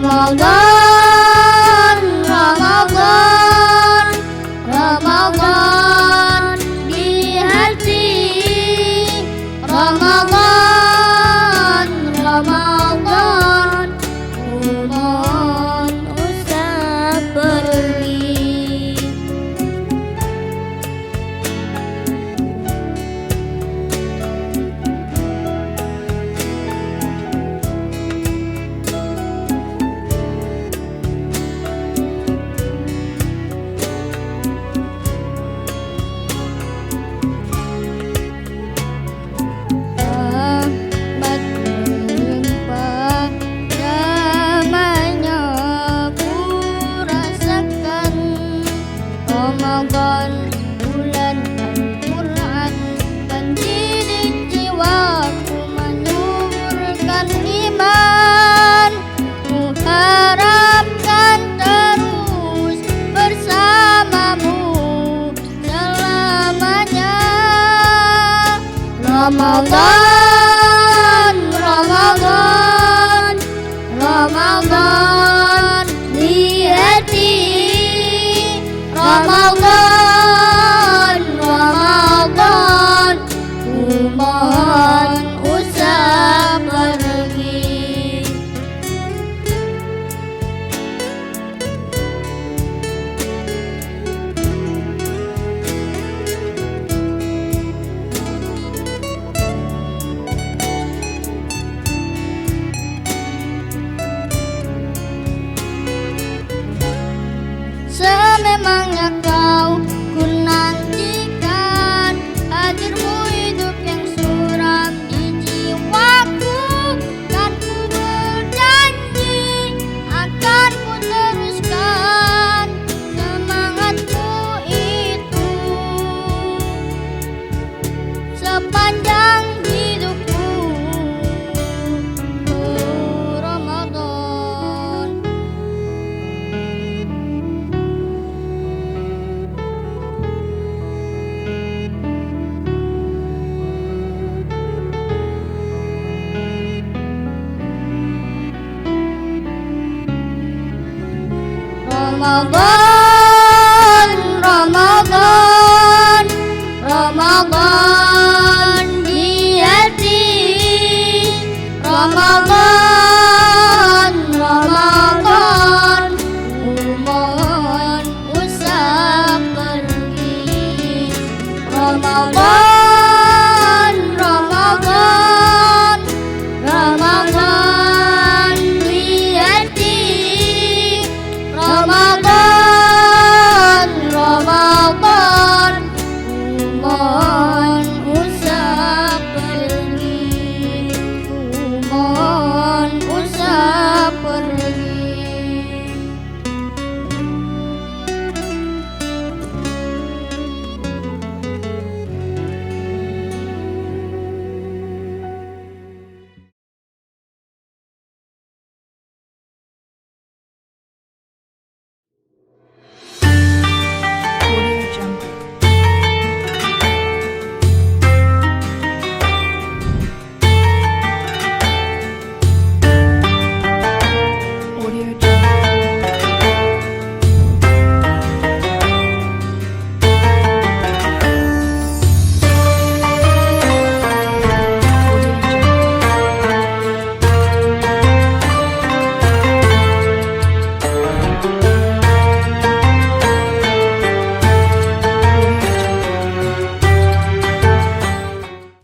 Ramadan, Ramadan, Ramadan di hati. Ramadan, Ramadan, mohon usah pergi. Rahmat melimpah, damainya ku rasakan. Ramadan bulan Al-Quran, mendidik jiwaku, menyuburkan iman. Ku harapkan terus bersamamu selamanya. Ramadan, Ramadan, Ramadan di hati. Ramadan, Ramadan, ku mohon usah pergi. Sememangnya kau ku nantikan, hadirmu hidup yang suram di jiwaku. Kan ku berjanji akan ku teruskan semangatku itu sepanjang hidupku. Ramadan. Ramadan, Ramadan, Ramadan di hati. Ramadan, Ramadan, ku mohon usah pergi. Ramadan, Ramadan, Ramadan di hati. Ramadan, Ramadan, ku mohon usah pergi. Ku mohon usah pergi.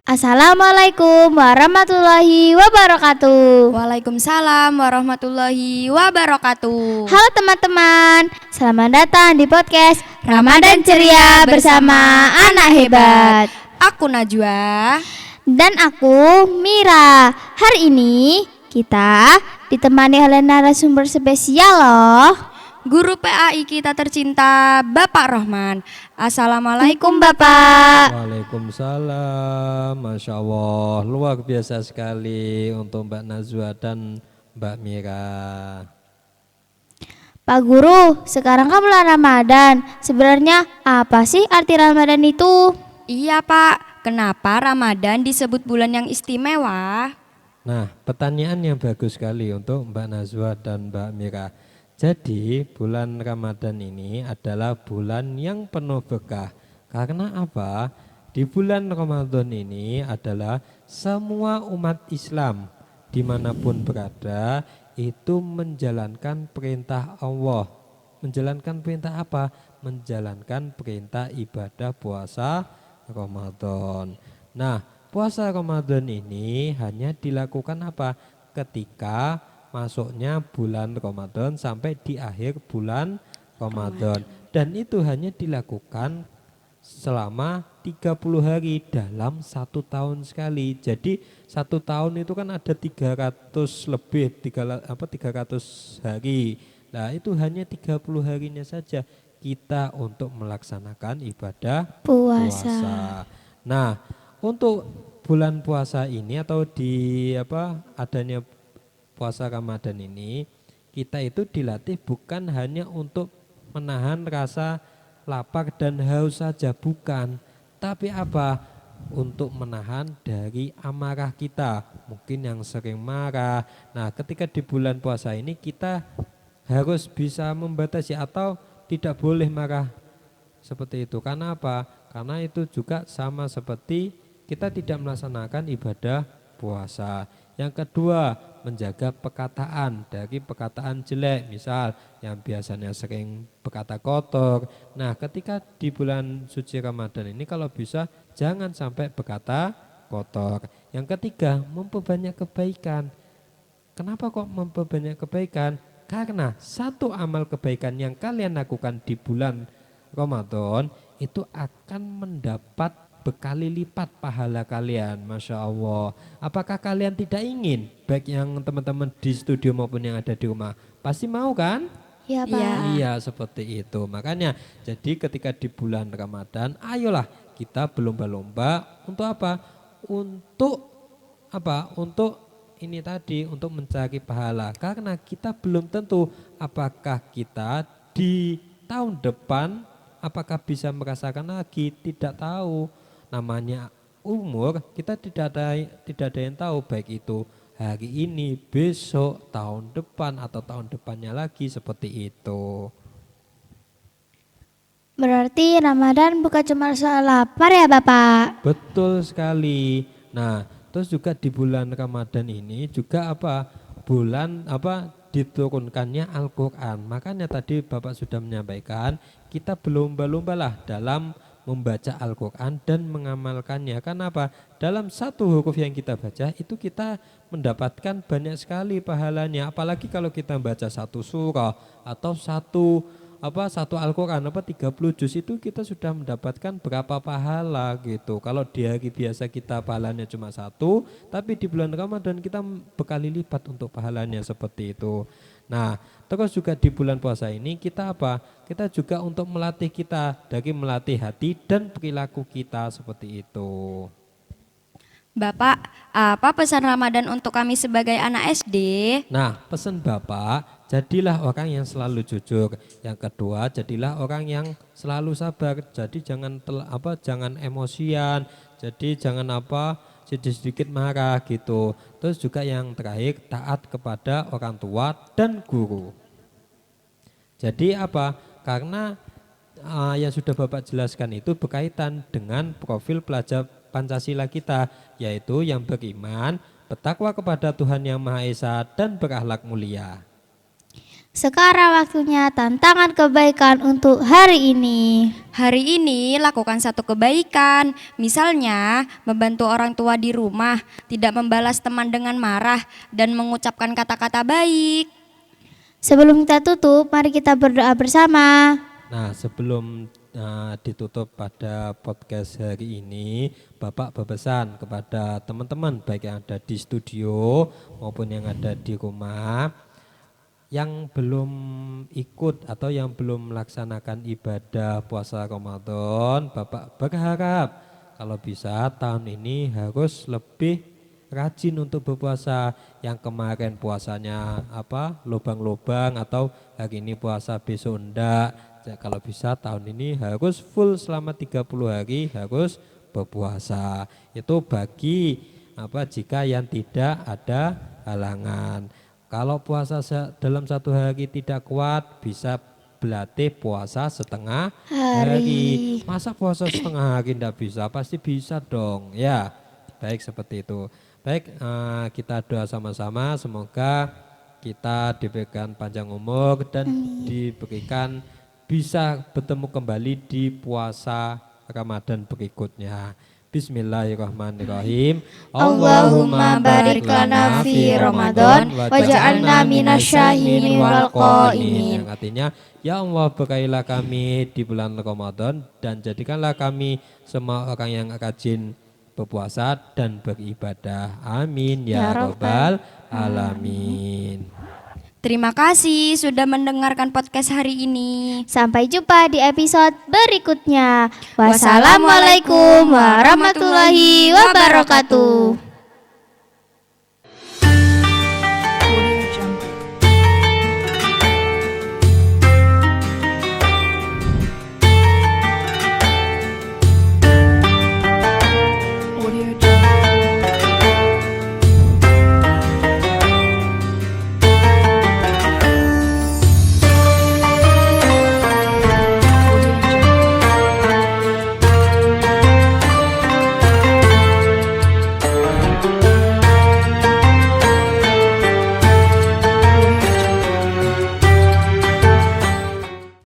Assalamualaikum warahmatullahi wabarakatuh. Waalaikumsalam warahmatullahi wabarakatuh. Halo teman-teman, selamat datang di podcast Ramadan Ceria bersama Anak Hebat. Aku Najwa. Dan aku Mira. Hari ini kita ditemani oleh narasumber spesial loh. Guru PAI kita tercinta Bapak Rohman. Assalamualaikum Bapak. Waalaikumsalam. Masya Allah, luar biasa sekali untuk Mbak Najwa dan Mbak Mira. Pak Guru, sekarang kan bulan Ramadan. Sebenarnya apa sih arti Ramadan itu? Iya Pak, kenapa Ramadan disebut bulan yang istimewa? Nah, pertanyaan yang bagus sekali untuk Mbak Nazwa dan Mbak Mira. Jadi, bulan Ramadan ini adalah bulan yang penuh berkah. Karena apa? Di bulan Ramadan ini adalah semua umat Islam dimanapun berada itu menjalankan perintah Allah. Menjalankan perintah apa? Menjalankan perintah ibadah puasa Ramadan. Nah, puasa Ramadan ini hanya dilakukan apa? Ketika masuknya bulan Ramadan sampai di akhir bulan Ramadan. Dan itu hanya dilakukan selama 30 hari dalam 1 tahun sekali. Jadi 1 tahun itu kan ada 300 lebih 300 hari. Nah, itu hanya 30 harinya saja kita untuk melaksanakan ibadah puasa. Nah, untuk bulan puasa ini atau di adanya puasa Ramadan ini, kita itu dilatih bukan hanya untuk menahan rasa lapar dan haus saja, bukan, tapi apa? Untuk menahan dari amarah kita, mungkin yang sering marah. Nah, ketika di bulan puasa ini kita harus bisa membatasi atau tidak boleh marah seperti itu. Karena apa? Karena itu juga sama seperti kita tidak melaksanakan ibadah puasa. Yang kedua, menjaga perkataan dari perkataan jelek, misal yang biasanya sering berkata kotor. Nah, ketika di bulan suci Ramadan ini kalau bisa jangan sampai berkata kotor. Yang ketiga, memperbanyak kebaikan. Kenapa kok memperbanyak kebaikan? Karena satu amal kebaikan yang kalian lakukan di bulan Ramadan itu akan mendapat berkali lipat pahala kalian. Masya Allah. Apakah kalian tidak ingin? Baik yang teman-teman di studio maupun yang ada di rumah, pasti mau kan? Iya, Pak. Iya. Iya, seperti itu. Makanya jadi ketika di bulan Ramadan, ayolah kita berlomba-lomba untuk apa? Untuk apa? Untuk ini tadi, untuk mencari pahala. Karena kita belum tentu apakah kita di tahun depan apakah bisa merasakan lagi, tidak tahu. Namanya umur, kita tidak ada yang tahu, baik itu hari ini, besok, tahun depan atau tahun depannya lagi, seperti itu. Berarti Ramadan bukan cuma soal lapar ya, Bapak? Betul sekali. Nah, terus juga di bulan Ramadan ini juga apa? Bulan apa? Diturunkannya Al-Qur'an. Makanya tadi Bapak sudah menyampaikan, kita berlomba-lombalah dalam membaca Al-Qur'an dan mengamalkannya. Kenapa? Dalam satu huruf yang kita baca itu kita mendapatkan banyak sekali pahalanya. Apalagi kalau kita baca satu surah atau satu Al-Qur'an 30 juz itu kita sudah mendapatkan berapa pahala gitu. Kalau di hari biasa kita pahalanya cuma satu, tapi di bulan Ramadan kita berkali lipat untuk pahalanya, seperti itu. Nah, terus juga di bulan puasa ini kita apa? Kita juga untuk melatih kita dari melatih hati dan perilaku kita, seperti itu. Bapak, apa pesan Ramadan untuk kami sebagai anak SD? Nah, pesan Bapak, jadilah orang yang selalu jujur. Yang kedua, jadilah orang yang selalu sabar. Jadi jangan emosian. Jadi jangan sedikit-sedikit marah gitu. Terus juga yang terakhir, taat kepada orang tua dan guru. Jadi apa? Karena yang sudah Bapak jelaskan itu berkaitan dengan profil pelajar Pancasila kita, yaitu yang beriman, bertakwa kepada Tuhan Yang Maha Esa dan berakhlak mulia. Sekarang waktunya tantangan kebaikan untuk hari ini. Hari ini lakukan satu kebaikan, misalnya membantu orang tua di rumah, tidak membalas teman dengan marah, dan mengucapkan kata-kata baik. Sebelum kita tutup, mari kita berdoa bersama. Nah, sebelum ditutup pada podcast hari ini, Bapak berpesan kepada teman-teman baik yang ada di studio maupun yang ada di rumah yang belum ikut atau yang belum melaksanakan ibadah puasa Ramadan. Bapak berharap kalau bisa tahun ini harus lebih rajin untuk berpuasa. Yang kemarin puasanya lubang-lubang atau hari ini puasa besok enggak. Kalau bisa tahun ini harus full selama 30 hari harus berpuasa. Itu bagi jika yang tidak ada halangan. Kalau puasa dalam satu hari tidak kuat, bisa berlatih puasa setengah hari. Masa puasa setengah hari tidak bisa? Pasti bisa dong. Ya, baik seperti itu. Baik, kita doa sama-sama. Semoga kita diberikan panjang umur dan diberikan bisa bertemu kembali di puasa Ramadan berikutnya. Bismillahirrahmanirrahim. Allahumma barik lana fi Ramadan waj'alna minasyahidin wal qaimin. Yang artinya, ya Allah berkailah kami di bulan Ramadan dan jadikanlah kami semua orang yang rajin berpuasa dan beribadah. Amin ya rabbal alamin. Terima kasih sudah mendengarkan podcast hari ini. Sampai jumpa di episode berikutnya. Wassalamualaikum warahmatullahi wabarakatuh.